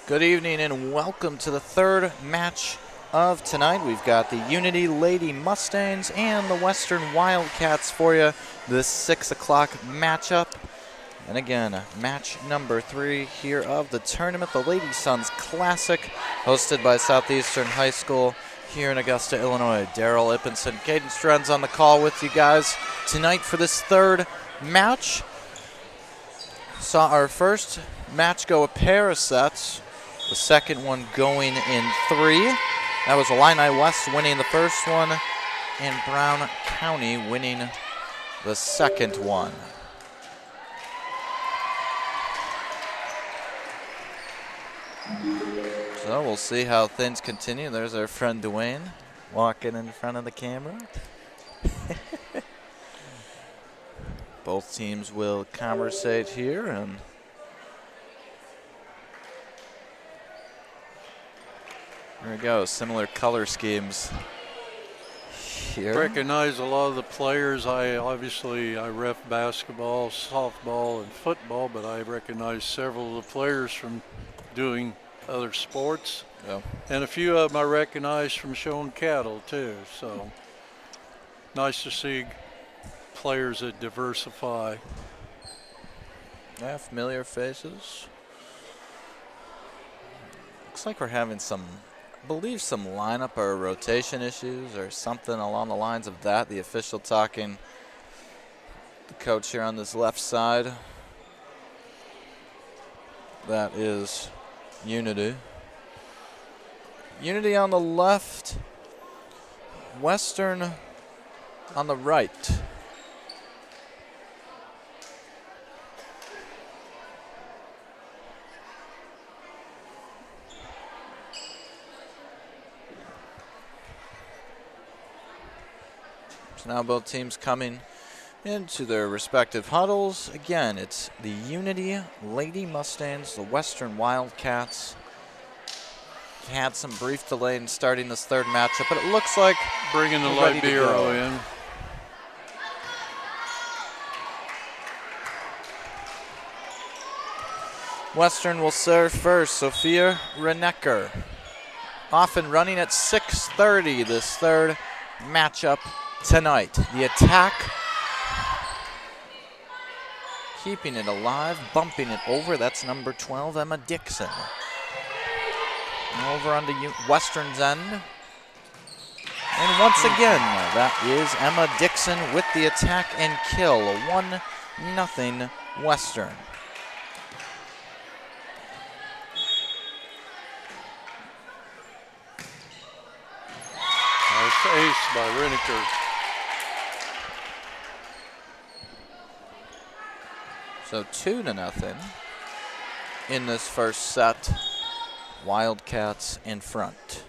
Good evening and welcome to the third match of tonight. We've got the Unity Lady Mustangs and the Western Wildcats for you, this 6 o'clock matchup. And again, match number 3 here of the tournament, the Lady Sons Classic, hosted by Southeastern High School here in Augusta, Illinois. Daryl Ippinson, Caden Strenz on the call with you guys tonight for this third match. Saw our first match go a pair of sets. The second one going in 3. That was Illini West winning the first one and Brown County winning the second one. So we'll see how things continue. There's our friend Dwayne walking in front of the camera. Both teams will conversate here, and there we go, similar color schemes here. Recognize a lot of the players. I ref basketball, softball, and football, but I recognize several of the players from doing other sports. Yeah. And a few of them I recognize from showing cattle too. So nice to see players that diversify. Yeah, familiar faces. Looks like we're having some, I believe, some lineup or rotation issues or something along the lines of that. The official talking, the coach here on this left side. That is Unity. Unity on the left, Western on the right. Now both teams coming into their respective huddles. Again, it's the Unity Lady Mustangs, the Western Wildcats. Had some brief delay in starting this third matchup, but it looks like bringing the libero in. Western will serve first. Sophia Renecker off and running at 6:30 this third matchup tonight. The attack, keeping it alive, bumping it over. That's number 12, Emma Dixon. Over on the Western's end. And once again, that is Emma Dixon with the attack and kill. 1-0 Western. Nice ace by Reneker. So 2-0 in this first set. Wildcats in front.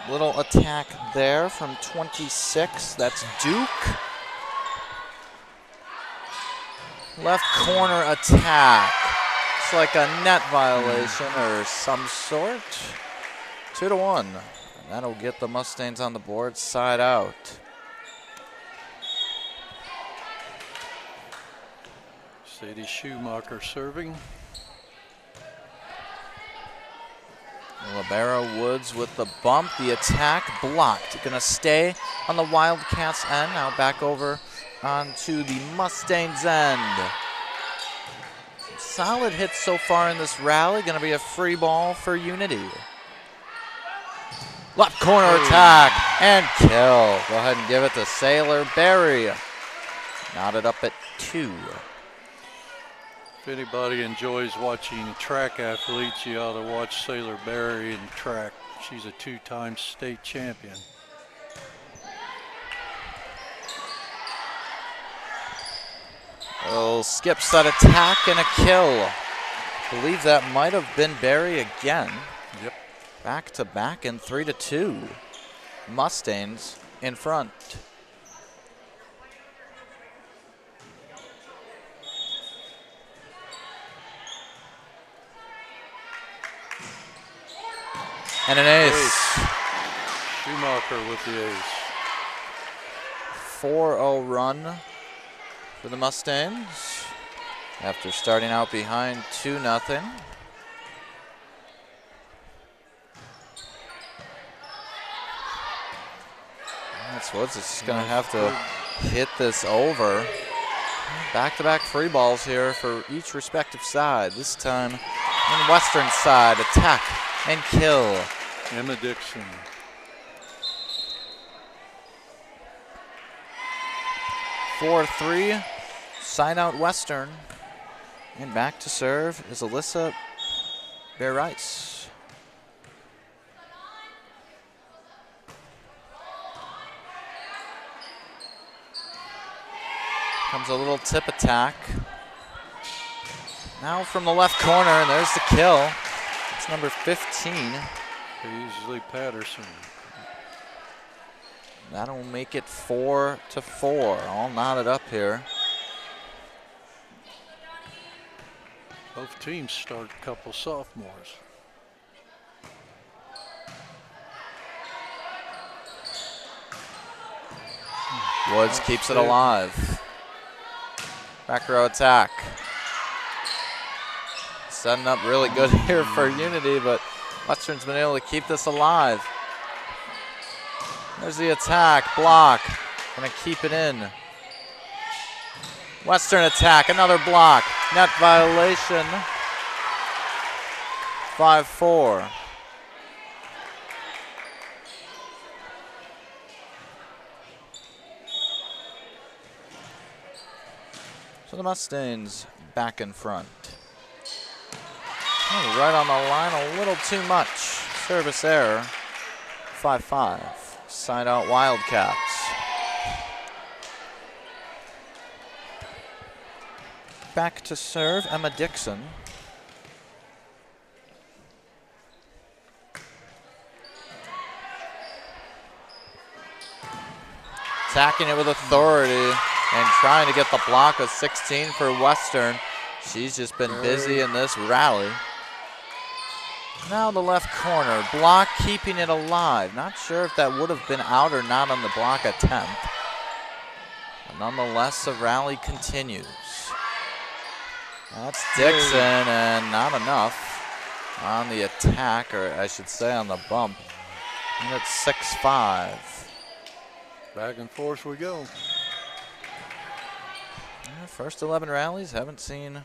Little attack there from 26. That's Duke. Left corner attack. It's like a net violation or some sort. 2-1. And that'll get the Mustangs on the board, side out. Sadie Schumacher serving. Libero Woods with the bump. The attack blocked. Going to stay on the Wildcats' end. Now back over onto the Mustangs' end. Solid hits so far in this rally. Going to be a free ball for Unity. Left corner attack and kill. Go ahead and give it to Sailor Berry. Knotted up at 2. If anybody enjoys watching track athletes, you ought to watch Sailor Berry in track. She's a 2-time state champion. Oh, skips that attack and a kill. I believe that might have been Berry again. Yep. Back to back and 3-2. Mustangs in front. And an ace. Schumacher with the ace. 4-0 run for the Mustangs after starting out behind 2-0. Woods is just going to have to hit this over. Back-to-back free balls here for each respective side. This time on Western side, attack and kill. Emma Dixon. Four, 3, side out Western. And back to serve is Alyssa Bear-Rice. Comes a little tip attack. Now from the left corner, and there's the kill. It's number 15. Paisley Patterson. That'll make it 4-4. All knotted up here. Both teams start a couple sophomores. Woods keeps it alive. Back row attack. Setting up really good here for Unity, but Western's been able to keep this alive. There's the attack, block, gonna keep it in. Western attack, another block, net violation, 5-4. So the Mustangs back in front. Oh, right on the line, a little too much. Service error, 5-5. Side out Wildcats. Back to serve, Emma Dixon. Attacking it with authority and trying to get the block of 16 for Western. She's just been busy in this rally. Now the left corner, block keeping it alive. Not sure if that would have been out or not on the block attempt. But nonetheless, the rally continues. That's Dixon, and not enough on the attack, or I should say on the bump. And it's 6-5. Back and forth we go. Yeah, first 11 rallies, haven't seen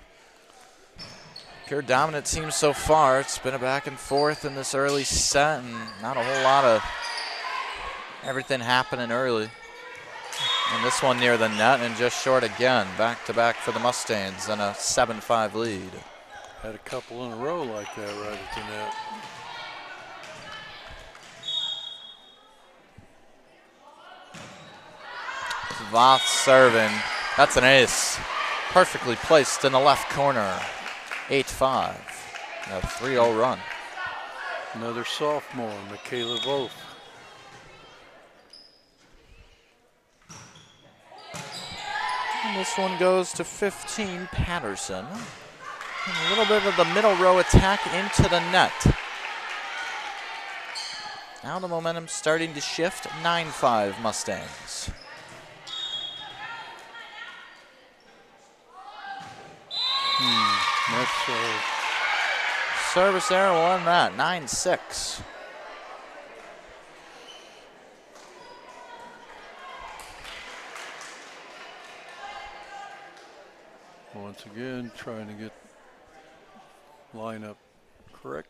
pure dominant teams so far. It's been a back and forth in this early set, and not a whole lot of everything happening early. And this one near the net and just short again. Back to back for the Mustangs and a 7-5 lead. Had a couple in a row like that right at the net. Voth serving. That's an ace. Perfectly placed in the left corner. 8-5. A 3-0 run. Another sophomore, Michaela Wolf. And this one goes to 15, Patterson. And a little bit of the middle row attack into the net. Now the momentum starting to shift. 9-5 Mustangs. Service error will end that. 9-6. Once again, trying to get lineup correct.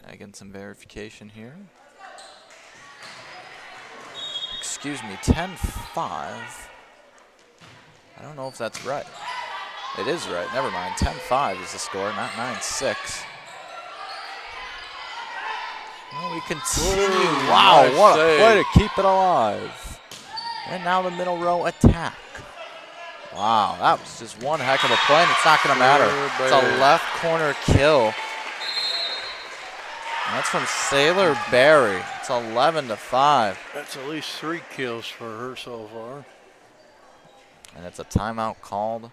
I get some verification here. Excuse me, 10-5. I don't know if that's right. It is right, never mind. 10-5 is the score, not 9-6. Well, we continue. Ooh, wow, nice what a save. way to keep it alive. And now the middle row attack. Wow, that was just one heck of a play, and it's not going to matter. It's a left corner kill. And that's from Sailor Berry. It's 11-5. That's at least 3 kills for her so far. And it's a timeout called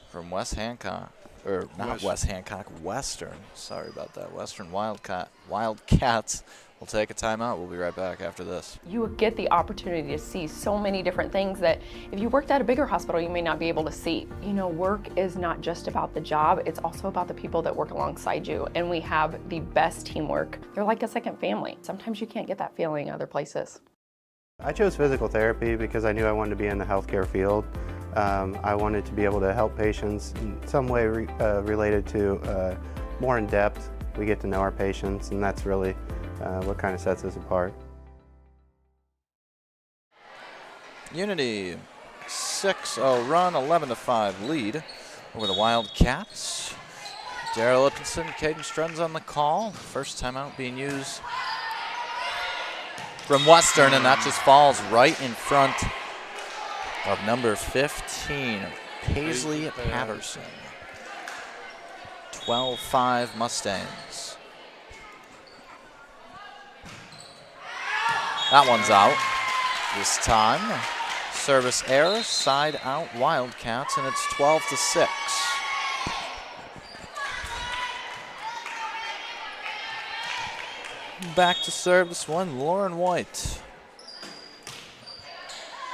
from West Hancock, or not West Hancock, Western. Sorry about that. Western Wildcats will We'll take a timeout. We'll be right back after this. You get the opportunity to see so many different things that if you worked at a bigger hospital, you may not be able to see. You know, work is not just about the job, it's also about the people that work alongside you. And we have the best teamwork. They're like a second family. Sometimes you can't get that feeling other places. I chose physical therapy because I knew I wanted to be in the healthcare field. I wanted to be able to help patients in some way related to more in depth. We get to know our patients, and that's really what kind of sets us apart. Unity 6-0 run, 11-5 lead over the Wildcats. Daryl Lipinson, Caden Strunz on the call. First timeout being used from Western, and that just falls right in front of number 15, Paisley Patterson. 12-5 Mustangs. That one's out this time. Service error, side out Wildcats, and it's 12-6. Back to serve this one, Lauren White.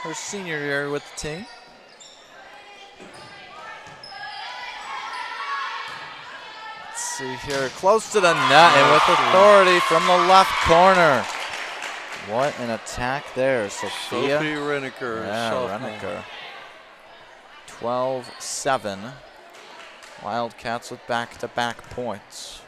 Her senior year with the team. Let's see here, close to the net and with authority from the left corner. What an attack there, Sophia. Sophie Renneker, Renneker. 12-7. Wildcats with back-to-back points.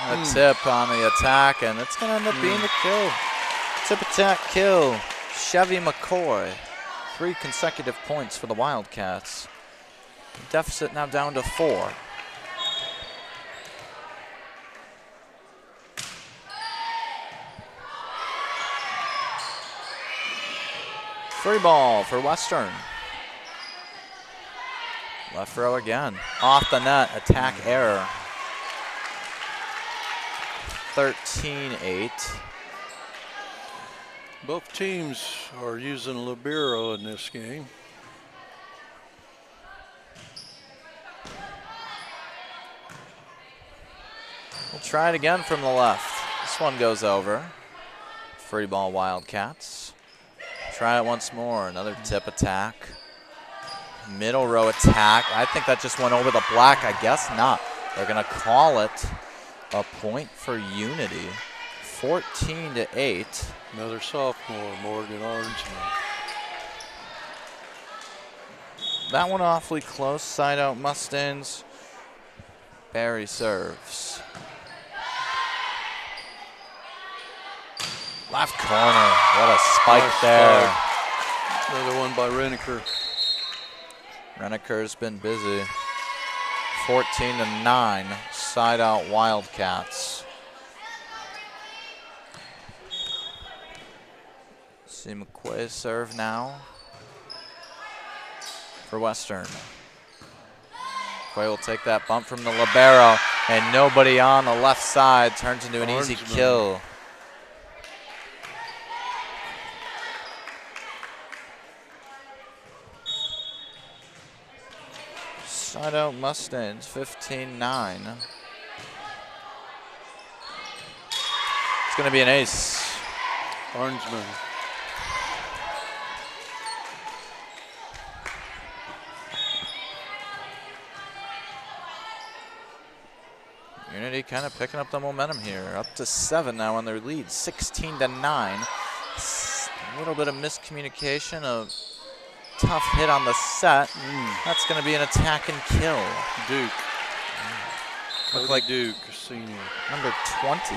A tip on the attack, and it's going to end up being the kill. Tip attack kill. Chevy McCoy. 3 consecutive points for the Wildcats. Deficit now down to 4. Free ball for Western. Left row again. Off the net, attack error. 13-8. Both teams are using libero in this game. We'll try it again from the left. This one goes over. Free ball Wildcats. Try it once more. Another tip attack. Middle row attack. I think that just went over the black. I guess not. They're going to call it a point for Unity. 14-8. Another sophomore, Morgan Orangeman. That one awfully close. Side out Mustangs. Barry serves. Left corner. What a spike there. Another one by Renneker. Renneker's been busy. 14-9. Side out Wildcats. See McQuay serve now for Western. McQuay will take that bump from the libero, and nobody on the left side. Turns into an easy kill. Side out Mustangs, 15-9. It's going to be an ace. Orangeman. Unity kind of picking up the momentum here. Up to 7 now on their lead, 16-9. A little bit of miscommunication, a tough hit on the set. That's going to be an attack and kill. Duke. Look like Duke, senior. Number 20.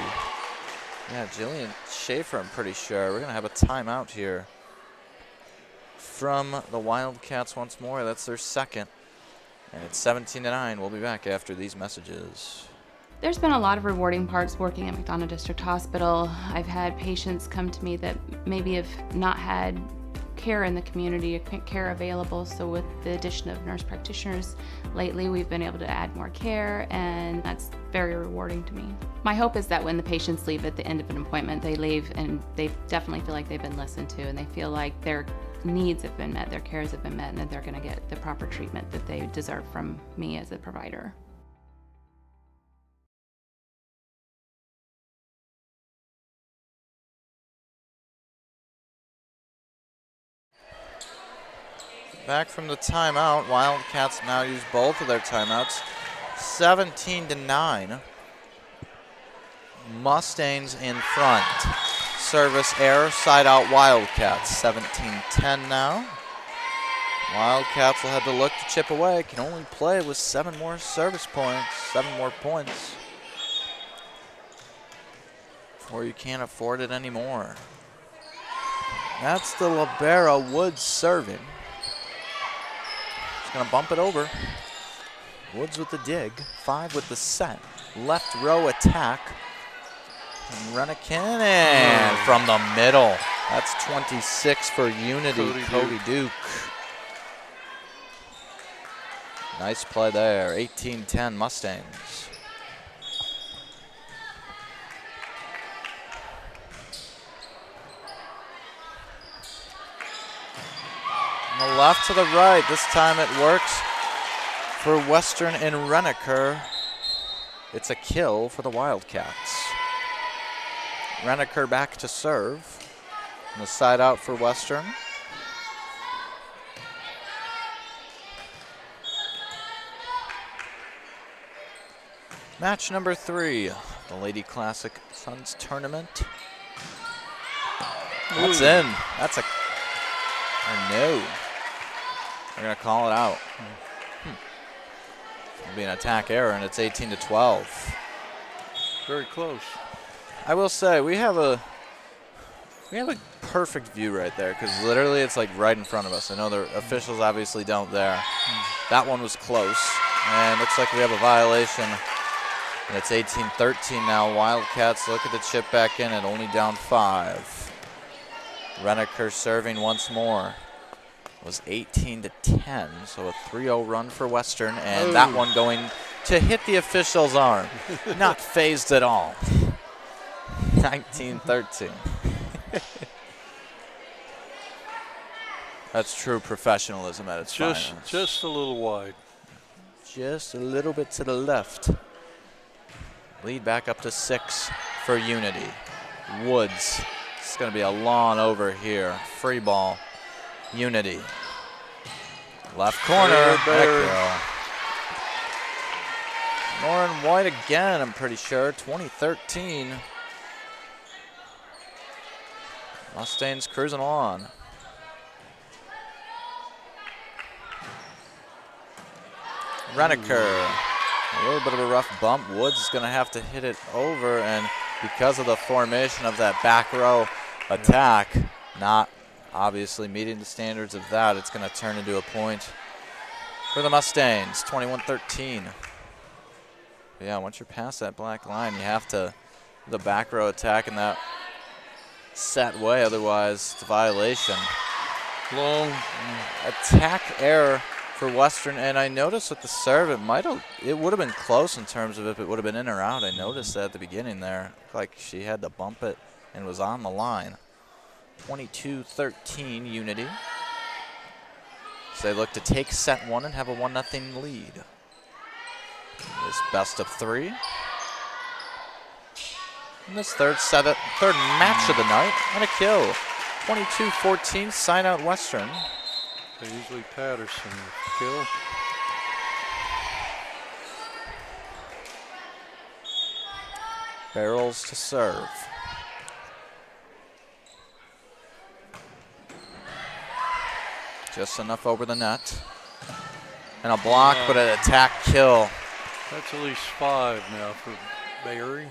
Yeah, Jillian Schaefer, I'm pretty sure. We're going to have a timeout here from the Wildcats once more. That's their second. And it's 17-9. We'll be back after these messages. There's been a lot of rewarding parts working at McDonough District Hospital. I've had patients come to me that maybe have not had care in the community, care available. So with the addition of nurse practitioners lately, we've been able to add more care, and that's very rewarding to me. My hope is that when the patients leave at the end of an appointment, they leave and they definitely feel like they've been listened to, and they feel like their needs have been met, their cares have been met, and that they're going to get the proper treatment that they deserve from me as a provider. Back from the timeout, Wildcats now use both of their timeouts. 17-9. Mustangs in front. Service error, side out Wildcats. 17-10 now. Wildcats will have to look to chip away. Can only play with 7 more service points, 7 more points. Or you can't afford it anymore. That's the libero Woods serving. He's gonna bump it over. Woods with the dig, 5 with the set. Left row attack. And Renikin, and from the middle. That's 26 for Unity, Cody Duke. Nice play there, 18-10 Mustangs. From the left to the right, this time it works for Western and Reniker. It's a kill for the Wildcats. Reniker back to serve. And the side out for Western. Match number 3, the Lady Classic Sons Tournament. That's in. That's a, or no. They're gonna call it out. It'll be an attack error, and it's 18-12. Very close. I will say we have a perfect view right there, because literally it's like right in front of us. I know the officials obviously don't there. That one was close, and looks like we have a violation. And it's 18-13 now. Wildcats look at the chip back in at only down 5. Reniker serving once more. It was 18-10, so a 3-0 run for Western, and that one going to hit the official's arm. Not phased at all. 19-13. That's true professionalism at its finest. Just a little wide. Just a little bit to the left. Lead back up to 6 for Unity. Woods. It's going to be a lawn over here. Free ball. Unity. Left corner. Lauren White again, I'm pretty sure. 2013. Mustangs cruising on. Reniker. A little bit of a rough bump. Woods is going to have to hit it over, and because of the formation of that back row attack, not obviously meeting the standards of that, it's going to turn into a point for the Mustangs, 21-13. Yeah, once you're past that black line, you have to the back row attack in that set way, otherwise it's a violation. Long attack error for Western, and I noticed with the serve, it would have been close in terms of if it would have been in or out. I noticed that at the beginning there, like she had to bump it and was on the line. 22-13 Unity. So they look to take set 1 and have a 1-0 lead. This best of 3. And this third match of the night, and a kill. 22-14, sign out Western. Paisley Patterson with kill. Barrels to serve. Just enough over the net. And a block, but an attack kill. That's at least 5 now for Barry.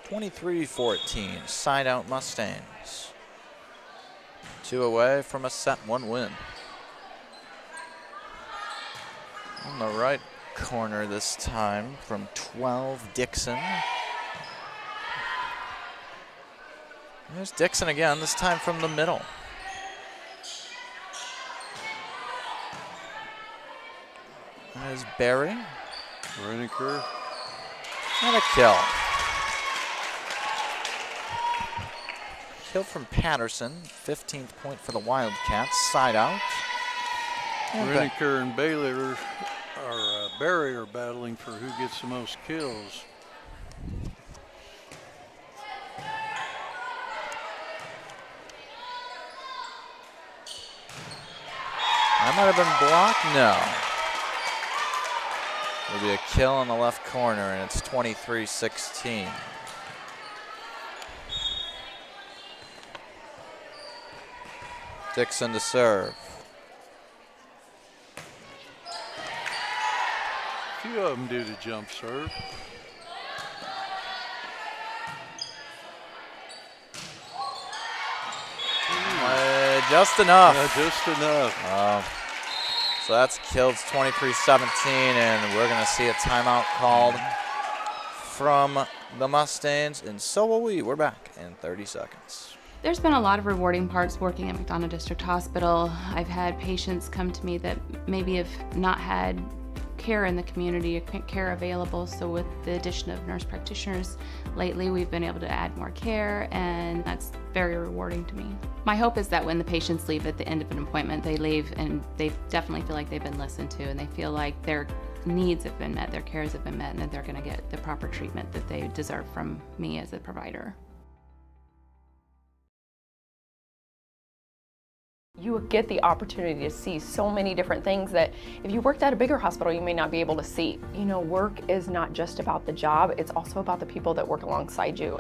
23-14, side out Mustangs. 2 away from a set 1 win. On the right corner this time from 12, Dixon. There's Dixon again, this time from the middle. There's Barry. Reiniker. And a kill. Kill from Patterson, 15th point for the Wildcats, side out. And Reiniker and Bailey Barry are battling for who gets the most kills. That might have been blocked. No. It'll be a kill in the left corner, and it's 23-16. Dixon to serve. A few of them do the jump serve. Just enough. Yeah, just enough. So that's killed 23-17, and we're going to see a timeout called from the Mustangs, and so will we. We're back in 30 seconds. There's been a lot of rewarding parts working at McDonough District Hospital. I've had patients come to me that maybe have not had care in the community, care available. So with the addition of nurse practitioners lately, we've been able to add more care, and that's very rewarding to me. My hope is that when the patients leave at the end of an appointment, they leave and they definitely feel like they've been listened to, and they feel like their needs have been met, their cares have been met, and that they're going to get the proper treatment that they deserve from me as a provider. You get the opportunity to see so many different things that if you worked at a bigger hospital, you may not be able to see. You know, work is not just about the job, it's also about the people that work alongside you.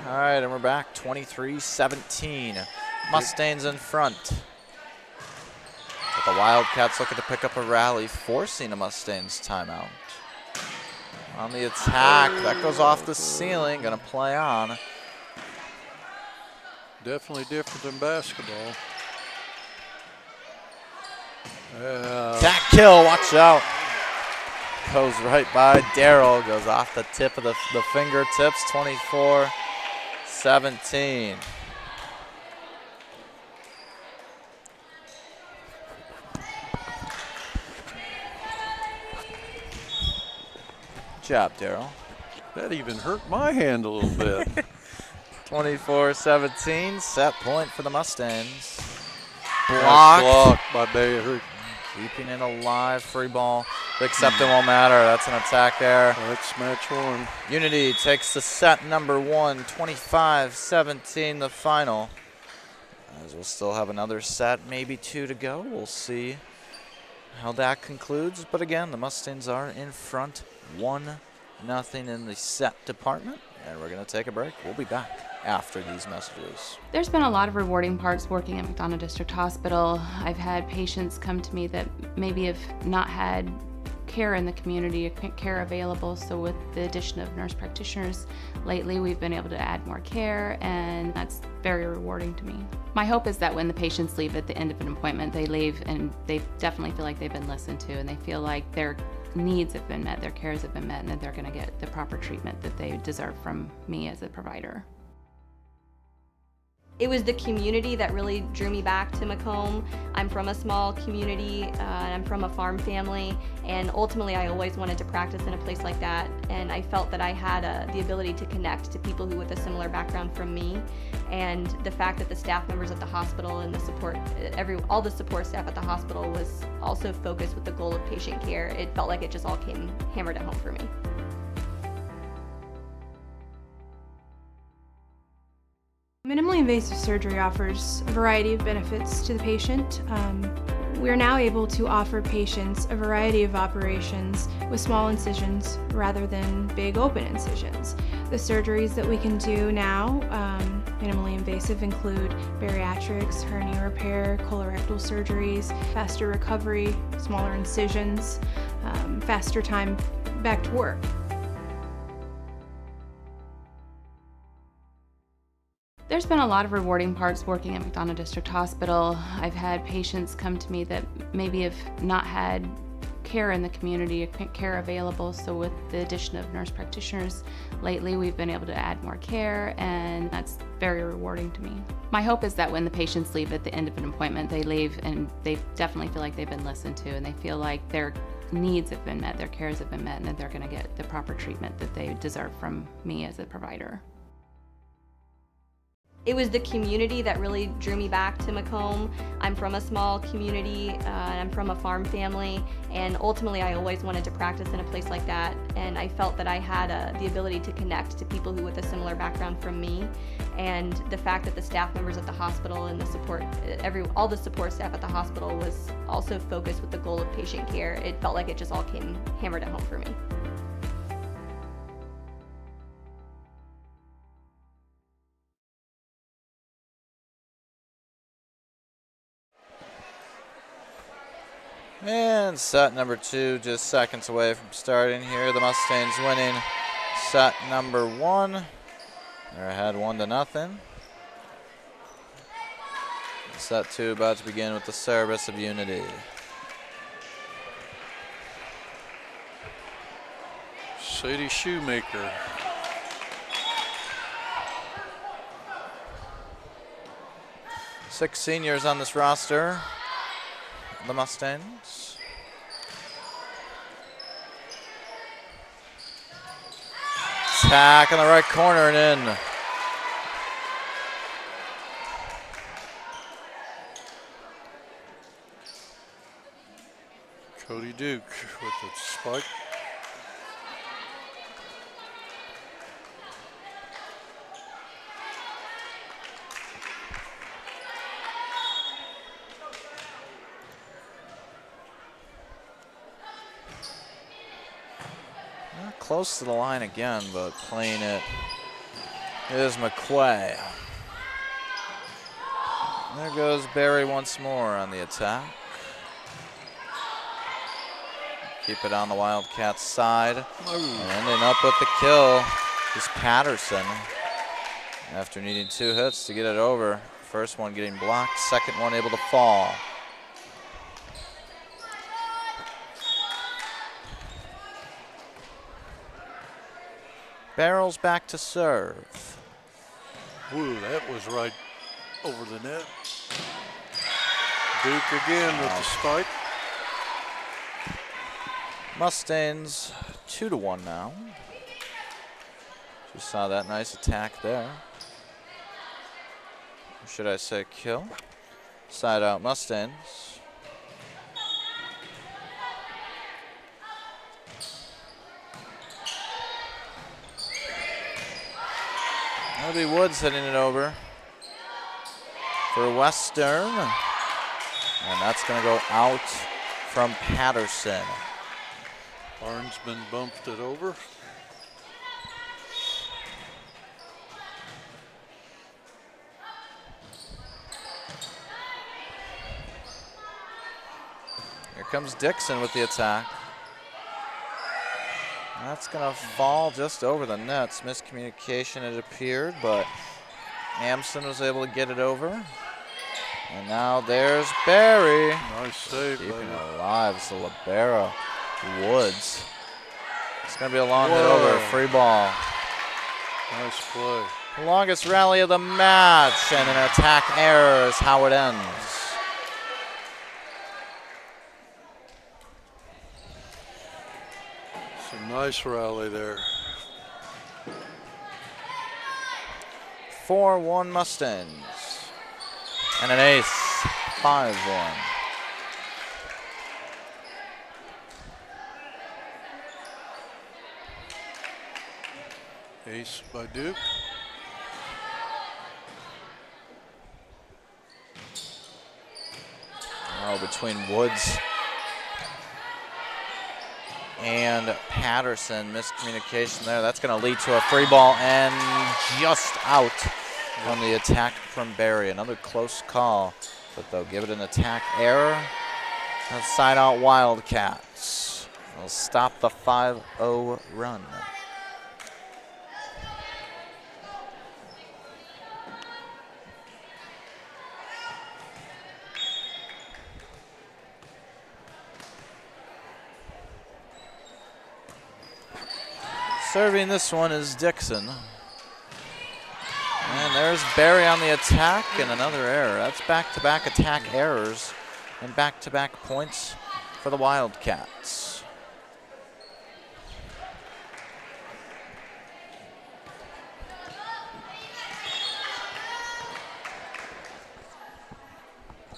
All right, and we're back, 23-17. Mustangs in front. But the Wildcats looking to pick up a rally, forcing a Mustangs timeout. On the attack, that goes off the ceiling, gonna play on. Definitely different than basketball. Attack kill, watch out. Goes right by Darrell, goes off the tip of the fingertips, 24-17. Good job, Darrell. That even hurt my hand a little bit. 24-17, set point for the Mustangs. Nice Blocked. block by Bailey. Keeping it alive, free ball. Except it won't matter, that's an attack there. That's match one. Unity takes the set number one, 25-17 the final. As we'll still have another set, maybe two to go. We'll see how that concludes. But again, the Mustangs are in front, 1-0 in the set department. And we're gonna take a break. We'll be back after these messages. There's been a lot of rewarding parts working at McDonough District Hospital. I've had patients come to me that maybe have not had care in the community, care available. So with the addition of nurse practitioners lately, we've been able to add more care, and that's very rewarding to me. My hope is that when the patients leave at the end of an appointment, they leave and they definitely feel like they've been listened to, and they feel like their needs have been met, their cares have been met, and that they're going to get the proper treatment that they deserve from me as a provider. It was the community that really drew me back to Macomb. I'm from a small community, and I'm from a farm family, and ultimately I always wanted to practice in a place like that, and I felt that I had the ability to connect to people who with a similar background from me, and the fact that the staff members at the hospital and the support, all the support staff at the hospital was also focused with the goal of patient care. It felt like it just all came hammered at home for me. Minimally invasive surgery offers a variety of benefits to the patient. We are now able to offer patients a variety of operations with small incisions rather than big open incisions. The surgeries that we can do now, minimally invasive, include bariatrics, hernia repair, colorectal surgeries, faster recovery, smaller incisions, faster time back to work. There's been a lot of rewarding parts working at McDonough District Hospital. I've had patients come to me that maybe have not had care in the community, care available. So with the addition of nurse practitioners, lately we've been able to add more care, and that's very rewarding to me. My hope is that when the patients leave at the end of an appointment, they leave and they definitely feel like they've been listened to, and they feel like their needs have been met, their cares have been met, and that they're going to get the proper treatment that they deserve from me as a provider. It was the community that really drew me back to Macomb. I'm from a small community, and I'm from a farm family, and ultimately I always wanted to practice in a place like that, and I felt that I had the ability to connect to people who with a similar background from me, and the fact that the staff members at the hospital and the support, all the support staff at the hospital was also focused with the goal of patient care. It felt like it just all came hammered at home for me. And set number 2, just seconds away from starting here. The Mustangs winning set number 1. They're ahead 1-0. Set 2 about to begin with the service of Unity. Sadie Shoemaker. Six seniors on this roster. The Mustangs. Attack in the right corner and in. Cody Duke with the spike. Close to the line again, but playing it is McQuay. There goes Barry once more on the attack. Keep it on the Wildcats side. Ending up with the kill is Patterson. After needing 2 hits to get it over. First one getting blocked, second one able to fall. Barrels back to serve. Ooh, that was right over the net. Duke again with the spike. Mustangs 2-1 now. Just saw that nice attack there. Or should I say kill? Side out Mustangs. That'll be Woods hitting it over for Western. And that's going to go out from Patterson. Barnesman bumped it over. Here comes Dixon with the attack. That's going to fall just over the nets. Miscommunication, it appeared, but Amson was able to get it over. And now there's Barry. Nice save. Keeping it alive. It's the libero, Woods. It's going to be a long hit over. Free ball. Nice play. The longest rally of the match, and an attack error is how it ends. Some nice rally there. 4-1 Mustangs. And an ace, 5-1. Ace by Duke. Oh, between Woods and Patterson, miscommunication there. That's going to lead to a free ball and just out on the attack from Barry. Another close call, but they'll give it an attack error. And side out Wildcats. They'll stop the 5-0 run. Serving this one is Dixon. And there's Barry on the attack and another error. That's back-to-back attack errors and back-to-back points for the Wildcats.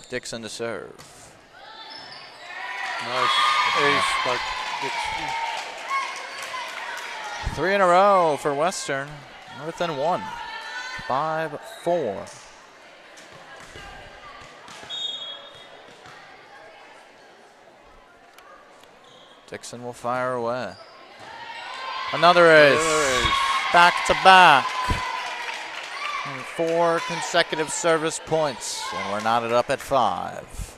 Dixon to serve. Nice ace by Dixon. 3 in a row for Western. We're within 1. 5-4. Dixon will fire away. Another ace. Back to back. And 4 consecutive service points. And we're knotted up at 5.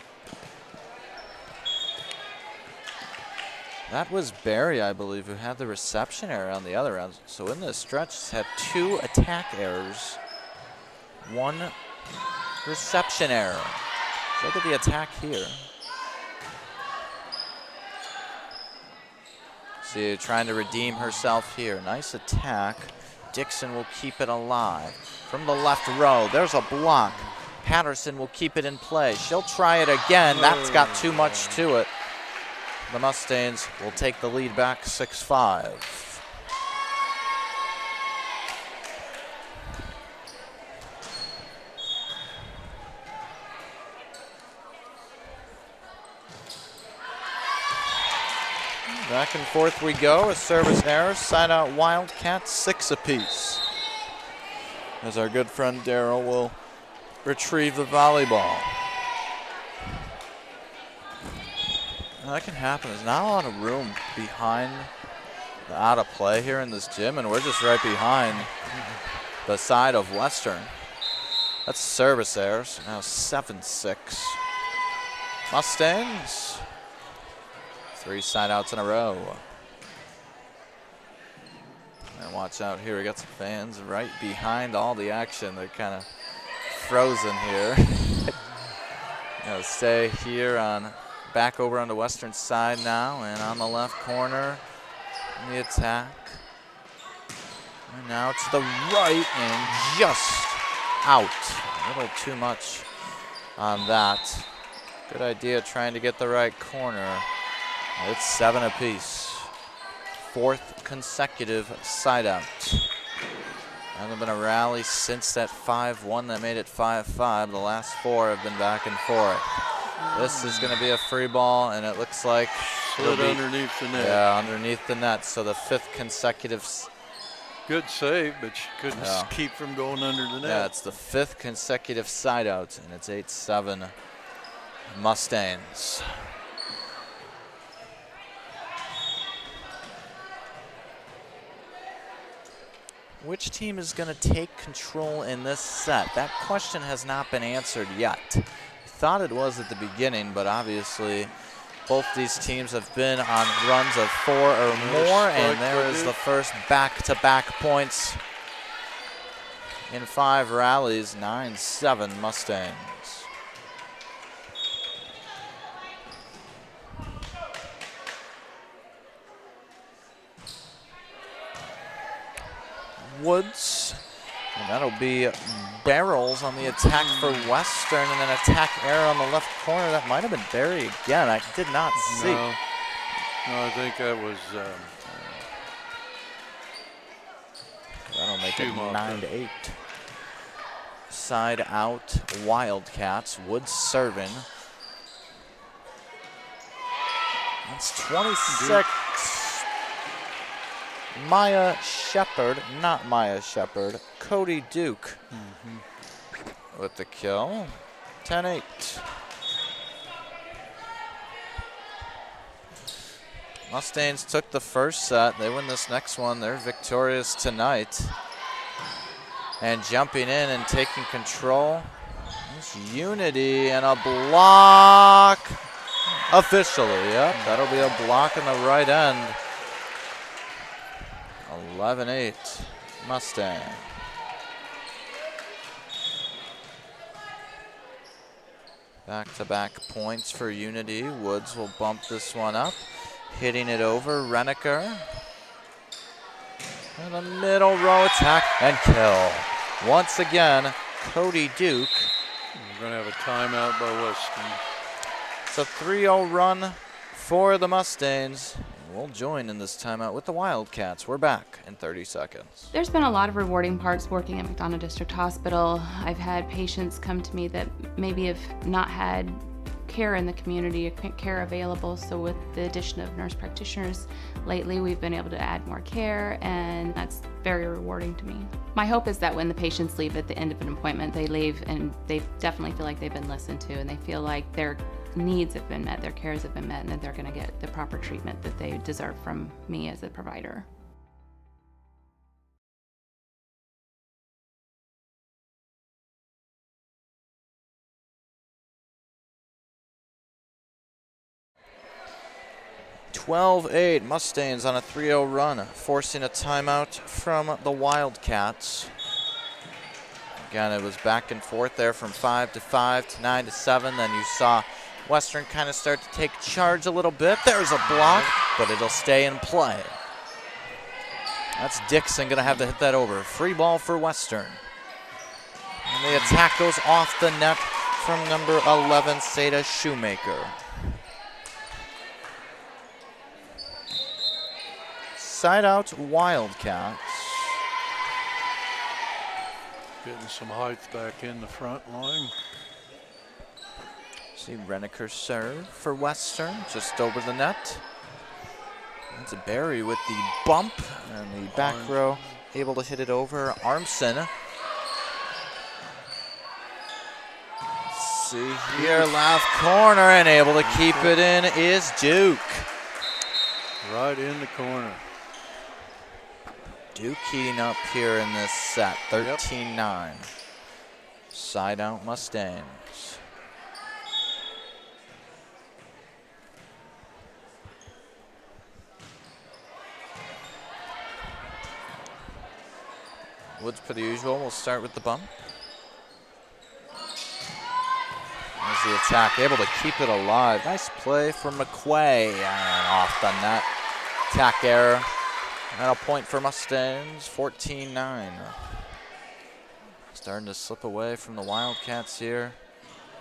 That was Barry, I believe, who had the reception error on the other end. So in this stretch, he's had 2 attack errors, 1 reception error. Look at the attack here. See, trying to redeem herself here. Nice attack. Dixon will keep it alive. From the left row, there's a block. Patterson will keep it in play. She'll try it again. That's got too much to it. The Mustangs will take the lead back 6-5. Back and forth we go. A service error. Side out Wildcats, 6 apiece. As our good friend Daryl will retrieve the volleyball. That can happen. There's not a lot of room behind the out of play here in this gym, and we're just right behind the side of Western. That's service errors. Now 7-6. Mustangs. 3 side outs in a row. And watch out here. We got some fans right behind all the action. They're kind of frozen here. Stay here on. Back over on the Western side now, and on the left corner, the attack. And now to the right, and just out. A little too much on that. Good idea trying to get the right corner. It's 7 apiece. 4th consecutive side out. Hasn't been a rally since that 5-1 that made it 5-5. The last 4 have been back and forth. This is going to be a free ball, and it looks like slid underneath the net. Yeah, underneath the net. So the 5th consecutive. Good save, but she couldn't keep from going under the net. Yeah, it's the 5th consecutive side out, and it's 8-7 Mustangs. Which team is going to take control in this set? That question has not been answered yet. Thought it was at the beginning, but obviously both these teams have been on runs of 4 or more, and there is the first back-to-back points in 5 rallies. 9-7 Mustangs. Woods, and that'll be Barrels on the attack for Western, and an attack error on the left corner. That might have been Barry again. I did not see. No, I think that was. That'll make it 9-8. Side out Wildcats. Woods serving. That's 26. Maya Shepard, not Maya Shepard, Cody Duke with the kill. 10-8. Mustangs took the first set. They win this next one. They're victorious tonight. And jumping in and taking control is Unity, and a block officially. Yep, that'll be a block in the right end. 11-8 Mustang. Back-to-back points for Unity. Woods will bump this one up. Hitting it over, Renneker. And a middle row attack and kill. Once again, Cody Duke. We're going to have a timeout by Western. It's a 3-0 run for the Mustangs. We'll join in this timeout with the Wildcats. We're back in 30 seconds. There's been a lot of rewarding parts working at McDonough District Hospital. I've had patients come to me that maybe have not had care in the community, care available. So with the addition of nurse practitioners, lately we've been able to add more care, and that's very rewarding to me. My hope is that when the patients leave at the end of an appointment, they leave and they definitely feel like they've been listened to, and they feel like their needs have been met, their cares have been met, and that they're going to get the proper treatment that they deserve from me as a provider. (12-8) Mustangs on a 3-0 run, forcing a timeout from the Wildcats. Again, it was back and forth there from 5 to 5 to 9 to 7. Then you saw Western kind of start to take charge a little bit. There's a block, but it'll stay in play. That's Dixon going to have to hit that over. Free ball for Western. And the attack goes off the net from number 11, Seda Shoemaker. Side out Wildcats. Getting some height back in the front line. See Reniker serve for Western, just over the net. That's a Barry with the bump, and the back row able to hit it over. Armson. See here, left corner, and able to keep it in is Duke. Right in the corner. Duke heating up here in this set, 13-9. Side out Mustangs. Woods, per the usual, will start with the bump. There's the attack, able to keep it alive. Nice play from McQuay, and off the net. Attack error. And a point for Mustangs, 14-9. Starting to slip away from the Wildcats here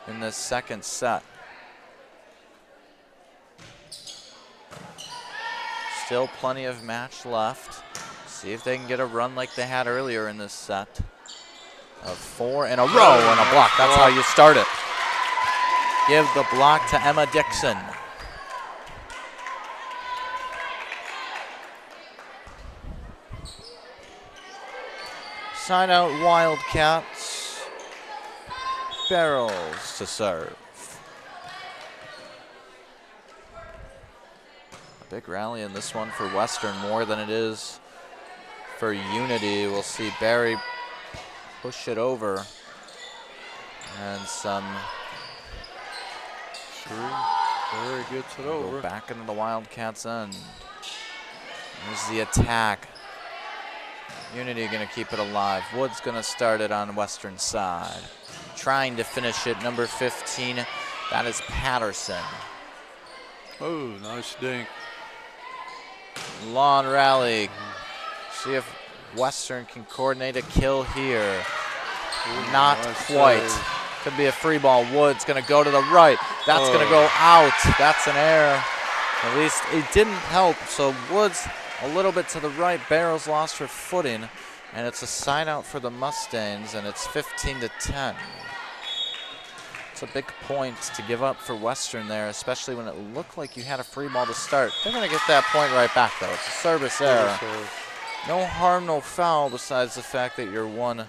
in this second set. Still plenty of match left. See if they can get a run like they had earlier in this set. Of 4 in a row and a block. That's how you start it. Give the block to Emma Dixon. Side out Wildcats. Barrels to serve. A big rally in this one for Western, more than it is for Unity. We'll see Barry push it over. And some. Barry gets it over. Go back into the Wildcats' end. There's the attack. Unity going to keep it alive. Wood's going to start it on Western side. Trying to finish it, number 15. That is Patterson. Oh, nice dink. Long rally. See if Western can coordinate a kill here. Not quite. Could be a free ball. Wood's going to go to the right. That's going to go out. That's an error. At least it didn't help. So Woods a little bit to the right. Barrows lost her footing, and it's a side out for the Mustangs, and it's 15-10. It's a big point to give up for Western there, especially when it looked like you had a free ball to start. They're going to get that point right back, though. It's a service error. No harm, no foul, besides the fact that your one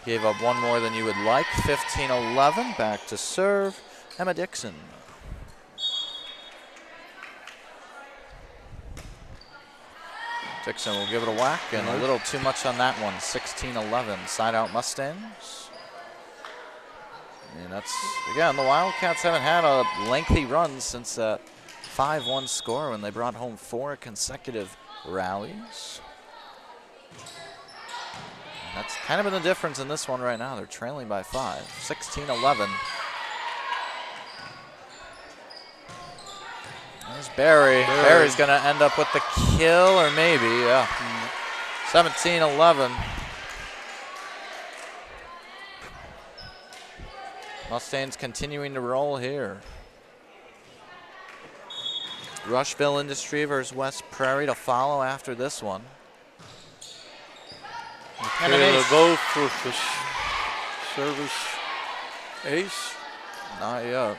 gave up one more than you would like. 15-11, back to serve, Emma Dixon. Dixon will give it a whack, and a little too much on that one. 16-11, side out Mustangs. And that's, again, the Wildcats haven't had a lengthy run since that 5-1 score when they brought home 4 consecutive rallies. And that's kind of been the difference in this one right now. They're trailing by 5, 16-11. There's Barry. Barry's going to end up with the kill, or maybe, yeah. 17-11. Mustangs continuing to roll here. Rushville Industry versus West Prairie to follow after this one. And an Michaela ace. Both with the service ace. Not yet.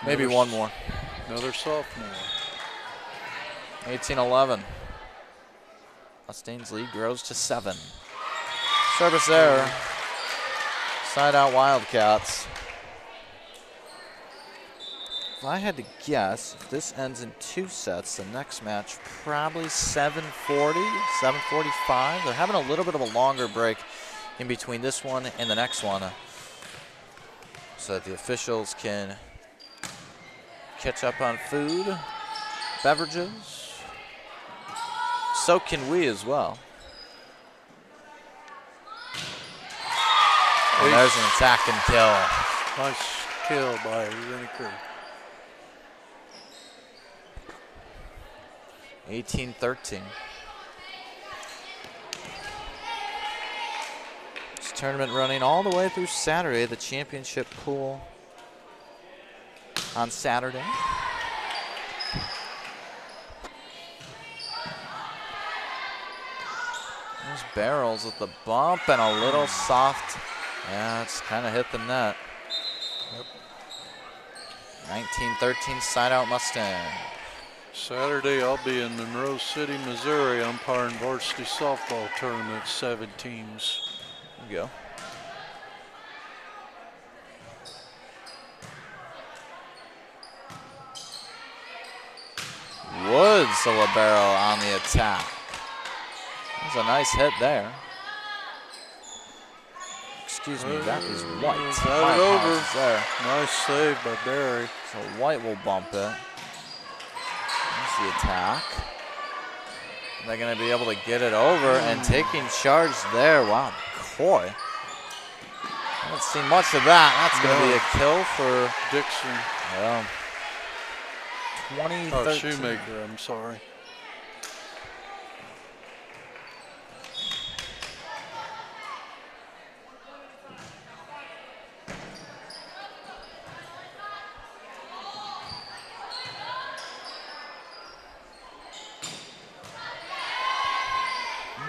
Maybe Another one more. Another sophomore. 18-11. Mustangs lead grows to 7. Service error. Side out Wildcats. If I had to guess, if this ends in 2 sets, the next match probably 7:40, 7:45. They're having a little bit of a longer break in between this one and the next one, so that the officials can catch up on food, beverages. So can we as well. And there's an attack and kill. Nice kill by Reneker. 18-13. This tournament running all the way through Saturday, the championship pool on Saturday. There's Barrels with the bump and a little soft. Yeah, it's kind of hit the net. 19-13 side out Mustang. Saturday, I'll be in Monroe City, Missouri, umpiring varsity softball tournament, 7 teams. There you go. Woods, the libero on the attack. That's a nice hit there. Excuse me, that is White. Got My it over. apologies there. Nice save by Barry. So White will bump it. There's the attack. They're going to be able to get it over and taking charge there. Wow, McCoy. I haven't seen much of that. That's going to be a kill for Dixon. well, 20-13. Oh, Shoemaker, I'm sorry.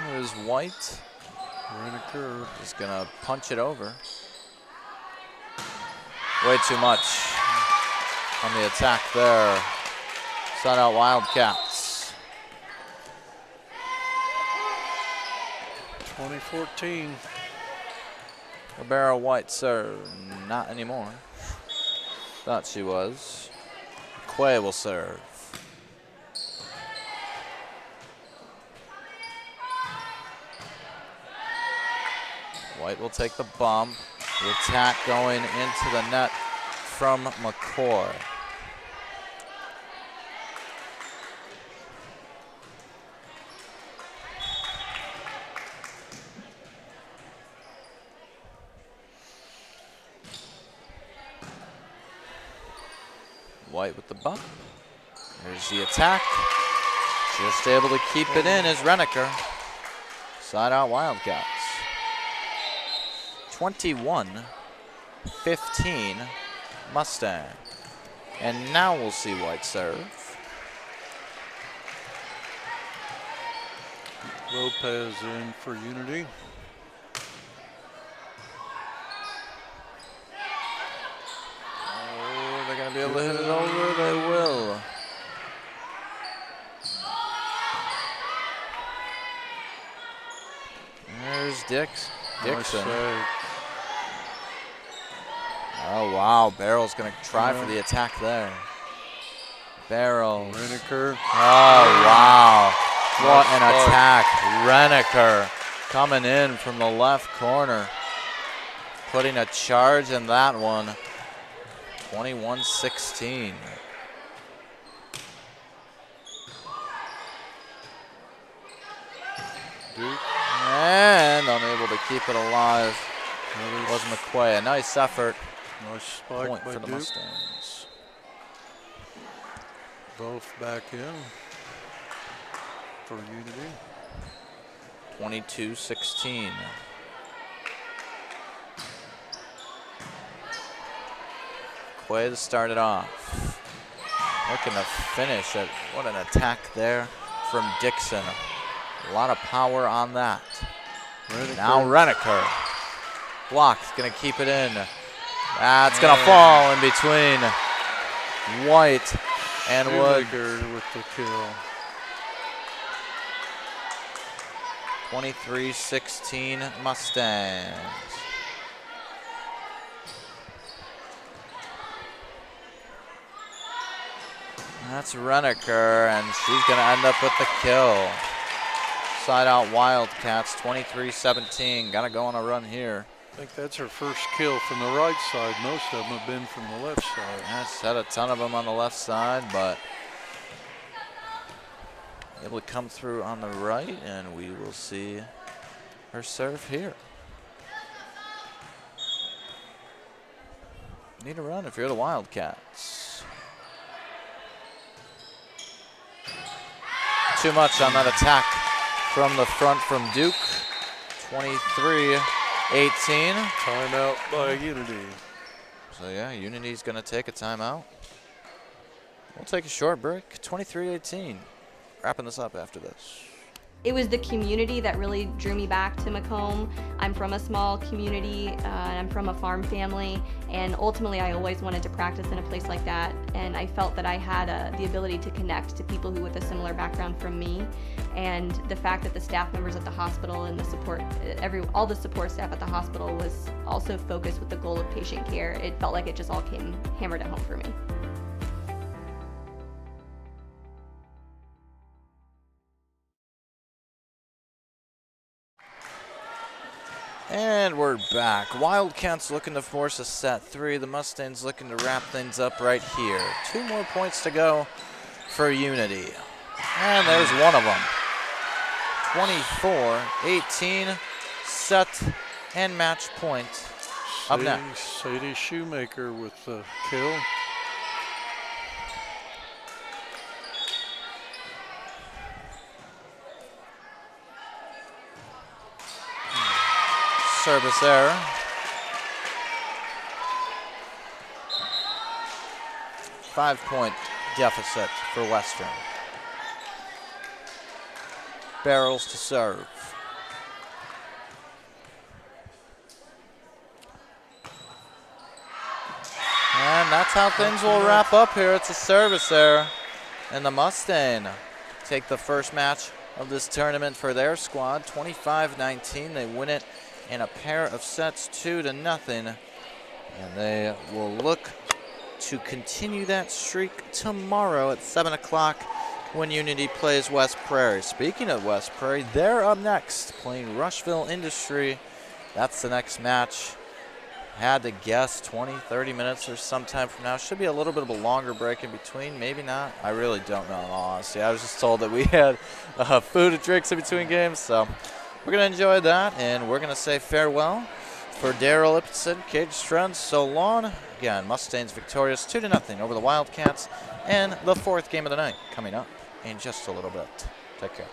There's White. Reneker. Just gonna punch it over. Way too much on the attack there. Side out Wildcats. 2014. Libero White serve. Not anymore. Thought she was. Quay will serve. White will take the bump. The attack going into the net from McCoy. White with the bump. There's the attack. Just able to keep it in is Reneker. Side out Wildcats. 21-15 Mustang. And now we'll see White serve. Lopez in for Unity. Oh, they're going to be able to hit it over. They will. There's Dixon. Nice save. Oh, wow. Barrel's going to try for the attack there. Barrels. Reneker. Oh, wow. What Nice an start. attack. Reneker coming in from the left corner. Putting a charge in that one. 21-16. Duke. And unable to keep it alive was McQuay. A nice effort. Nice spike Point by for the Duke. Mustangs. Both back in for Unity. 22-16. Quay to start it off. Looking to finish it. What an attack there from Dixon. A lot of power on that. Now Reneker. Blocked, gonna keep it in. That's gonna fall in between White and Wood. With the kill. 23-16 Mustangs. That's Reneker, and she's gonna end up with the kill. Side out Wildcats, 23-17. Gotta go on a run here. I think that's her first kill from the right side. Most of them have been from the left side. That's had a ton of them on the left side, but able to come through on the right, and we will see her serve here. Need a run if you're the Wildcats. Too much on that attack from the front from Duke. 23-18. Timeout by Unity. So yeah, Unity's gonna take a timeout. We'll take a short break. 23-18. Wrapping this up after this. It was the community that really drew me back to Macomb. I'm from a small community, and I'm from a farm family, and ultimately I always wanted to practice in a place like that, and I felt that I had the ability to connect to people who with a similar background from me, and the fact that the staff members at the hospital and the support, all the support staff at the hospital was also focused with the goal of patient care. It felt like it just all came hammered at home for me. And we're back. Wildcats looking to force a set 3. The Mustangs looking to wrap things up right here. 2 more points to go for Unity. And there's one of them. 24-18, set and match point. Up next. Sadie Shoemaker with the kill. Service error. Five-point deficit for Western. Barrels to serve. And that's how things will wrap up here. It's a service error. And the Mustang take the first match of this tournament for their squad. 25-19. They win it in a pair of sets, 2-0. And they will look to continue that streak tomorrow at 7 o'clock when Unity plays West Prairie. Speaking of West Prairie, they're up next playing Rushville Industry. That's the next match. Had to guess 20-30 minutes or sometime from now. Should be a little bit of a longer break in between, maybe not. I really don't know in all honesty. I was just told that we had food and drinks in between games, so we're going to enjoy that, and we're going to say farewell for Daryl Ipson, Cage Strand, so long. Again, Mustangs victorious 2-0 over the Wildcats, and the 4th game of the night coming up in just a little bit. Take care.